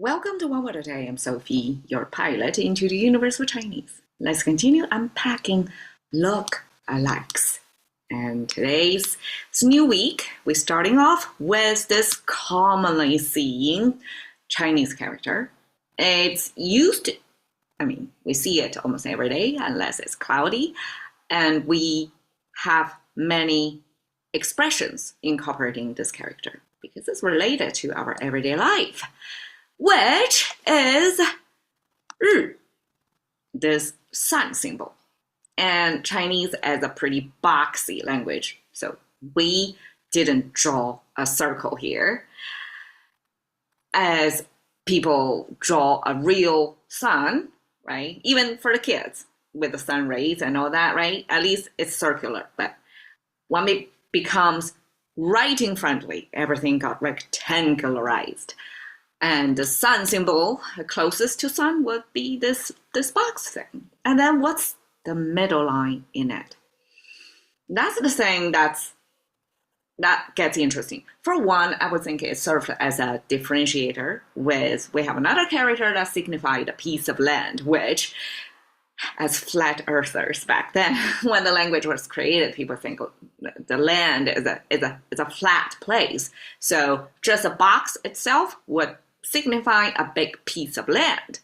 Welcome to OWAD Today. I'm Sophie, your pilot into the universe of Chinese. Let's continue unpacking lookalikes. And today's new week, we're starting off with this commonly seen Chinese character. It's used, we see it almost every day unless it's cloudy. And we have many expressions incorporating this character because it's related to our everyday life, which is 日, this sun symbol. And Chinese is a pretty boxy language, so we didn't draw a circle here as people draw a real sun, right? Even for the kids with the sun rays and all that, right? At least it's circular. But when it becomes writing friendly, everything got rectangularized. And the sun symbol closest to sun would be this box thing. And then what's the middle line in it? That's the thing that gets interesting. For one, I would think it served as a differentiator with, we have another character that signified a piece of land, which as flat earthers back then, when the language was created, people think the land is a flat place. So just a box itself would signify a big piece of land.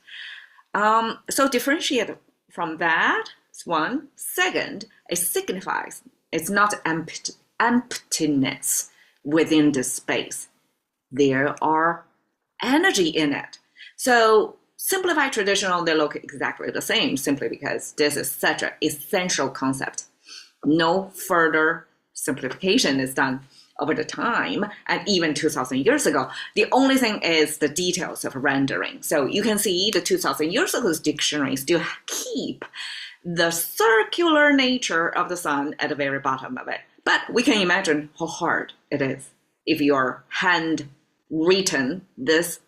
So differentiate from that is one. Second, it signifies it's not emptiness within this space. There are energy in it. So simplified traditional, they look exactly the same simply because this is such an essential concept. No further simplification is done over the time, and even 2,000 years ago. The only thing is the details of rendering. So you can see the 2,000 years ago's dictionary still keep the circular nature of the sun at the very bottom of it. But we can imagine how hard it is if you're handwritten this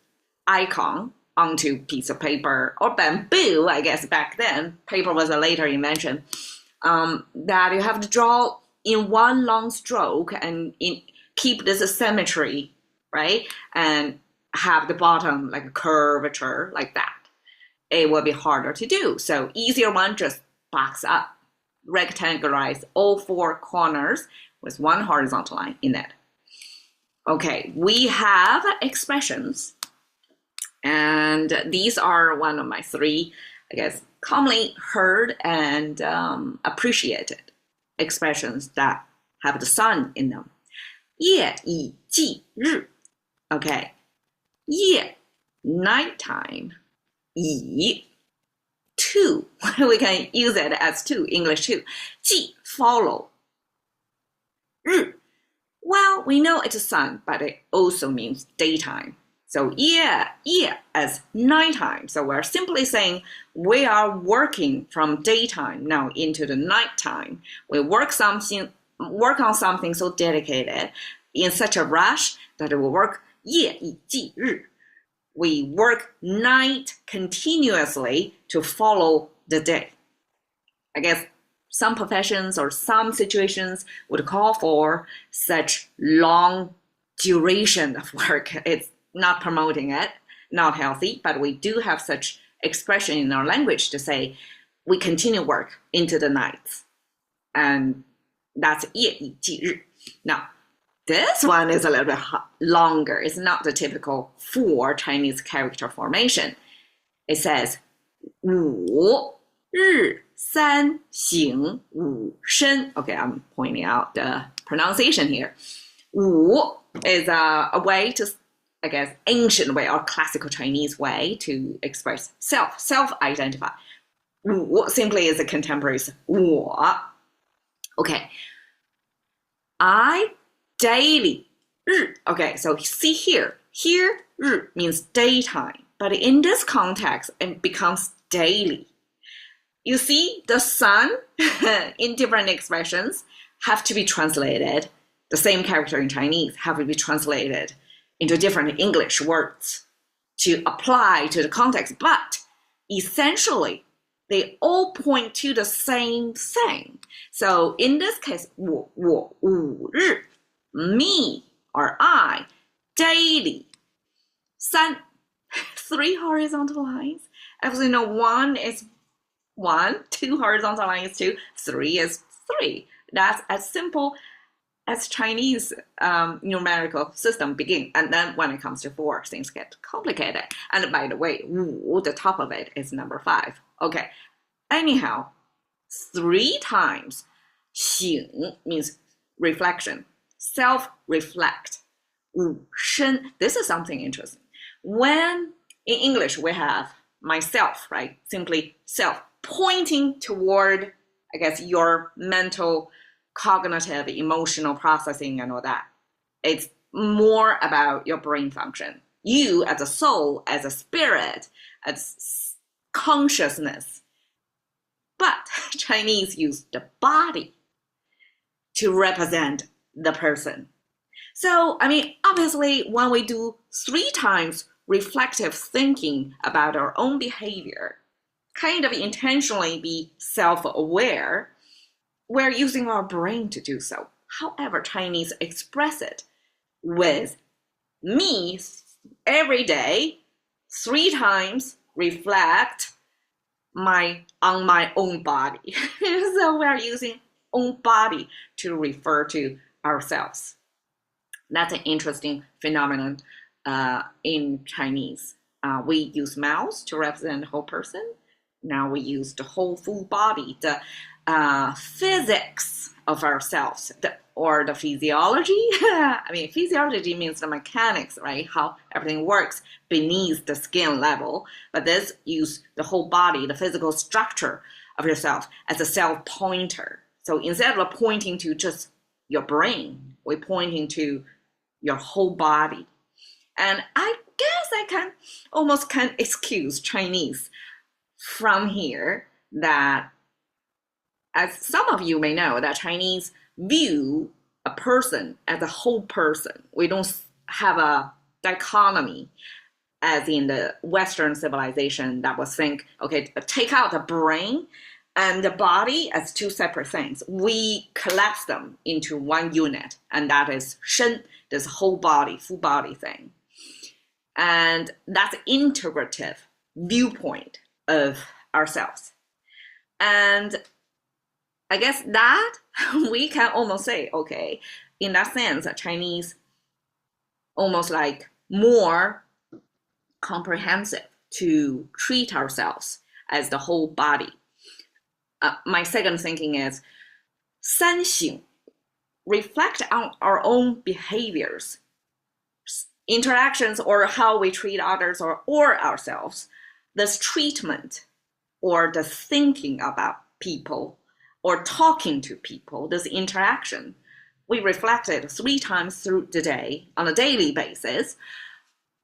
icon onto a piece of paper or bamboo, I guess back then. Paper was a later invention. That you have to draw in one long stroke and keep this symmetry, right? And have the bottom like a curvature like that. It will be harder to do. So easier one, just box up, rectangularize all four corners with one horizontal line in it. Okay, we have expressions. And these are one of my three, I guess, commonly heard and appreciated expressions that have the sun in them. 夜以继日. Okay. 夜, nighttime. 以, to. We can use it as to, English too. 继, follow. 日. Well, we know it's a sun, but it also means daytime. So 夜 as nighttime. So we're simply saying we are working from daytime now into the nighttime. We work on something so dedicated in such a rush that it will work 夜以继日. We work night continuously to follow the day. I guess some professions or some situations would call for such long duration of work. It's not promoting it, not healthy, but we do have such expression in our language to say we continue work into the nights. And that's 夜以继日. Now, this one is a little bit longer. It's not the typical 4 Chinese character formation. It says 五日三省吾身. Okay, I'm pointing out the pronunciation here. 五 is a way to, I guess, ancient way or classical Chinese way to express self-identify. 我 simply is a contemporary 我. Okay. I daily. 日. Okay, so see here. Here, 日 means daytime. But in this context, it becomes daily. You see, the sun in different expressions have to be translated. The same character in Chinese have to be translated into different English words to apply to the context. But essentially, they all point to the same thing. So in this case, 我五日, me or I, daily. 三3 horizontal lines. As you know, 1 is 1, 2 horizontal lines is 2, 3 is 3. That's as simple as Chinese numerical system begin. And then when it comes to 4, things get complicated. And by the way, the top of it is number 5. Okay. Anyhow, 3 times 醒 means reflection, self-reflect. 身, this is something interesting. When in English we have myself, right? Simply self, pointing toward, I guess, your mental, cognitive, emotional processing and all that. It's more about your brain function. You as a soul, as a spirit, as consciousness. But Chinese use the body to represent the person. So, I mean, obviously, when we do 3 times reflective thinking about our own behavior, kind of intentionally be self-aware, we're using our brain to do so. However, Chinese express it with me every day, 3 times reflect on my own body. So we're using own body to refer to ourselves. That's an interesting phenomenon in Chinese. We use mouth to represent the whole person. Now we use the whole full body, the physics of ourselves, or the physiology. I mean, physiology means the mechanics, right? How everything works beneath the skin level. But this use the whole body, the physical structure of yourself as a self-pointer. So instead of pointing to just your brain, we're pointing to your whole body. And I guess I can excuse Chinese from here that, as some of you may know, that Chinese view a person as a whole person. We don't have a dichotomy as in the Western civilization that would think, okay, take out the brain and the body as 2 separate things. We collapse them into one unit, and that is shen, this whole body, full body thing. And that's integrative viewpoint of ourselves. And I guess that we can almost say, okay, in that sense, Chinese almost like more comprehensive to treat ourselves as the whole body. My second thinking is 三省, reflect on our own behaviors, interactions, or how we treat others or ourselves. This treatment or the thinking about people or talking to people, this interaction, we reflect it 3 times through the day on a daily basis.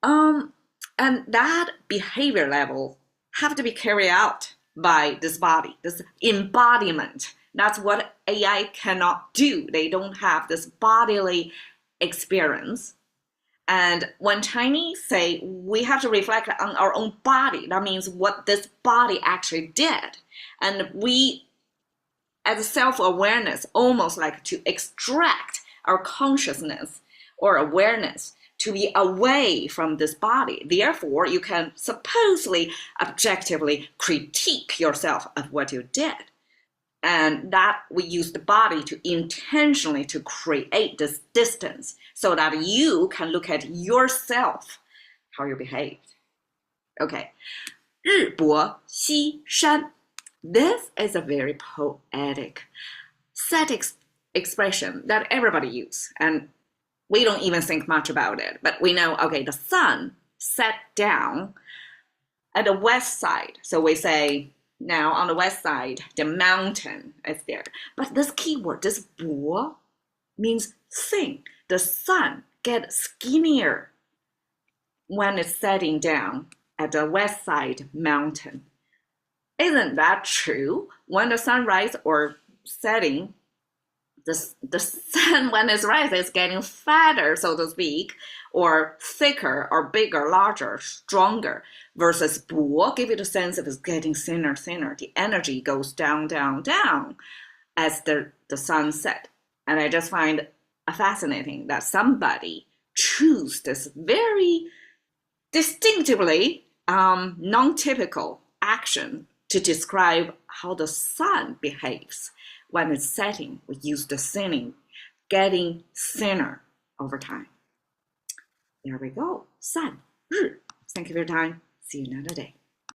And that behavior level have to be carried out by this body, this embodiment. That's what AI cannot do. They don't have this bodily experience. And when Chinese say we have to reflect on our own body, that means what this body actually did. And we, as a self-awareness, almost like to extract our consciousness or awareness to be away from this body. Therefore, you can supposedly objectively critique yourself of what you did. And that we use the body to intentionally to create this distance so that you can look at yourself, how you behaved. Okay. 日薄西山. This is a very poetic set expression that everybody uses. And we don't even think much about it. But we know, okay, the sun set down at the west side. So we say, now on the west side, the mountain is there. But this keyword, this 薄, means thin. The sun gets skinnier when it's setting down at the west side mountain. Isn't that true? When the sun rises or setting, the sun, when it's rising, is getting fatter, so to speak, or thicker, or bigger, larger, stronger, versus 薄, give it a sense of it's getting thinner. The energy goes down as the sun set. And I just find it fascinating that somebody choose this very distinctively non-typical action to describe how the sun behaves when it's setting. We use the thinning, getting thinner over time. There we go. Sun, 日. Thank you for your time. See you another day.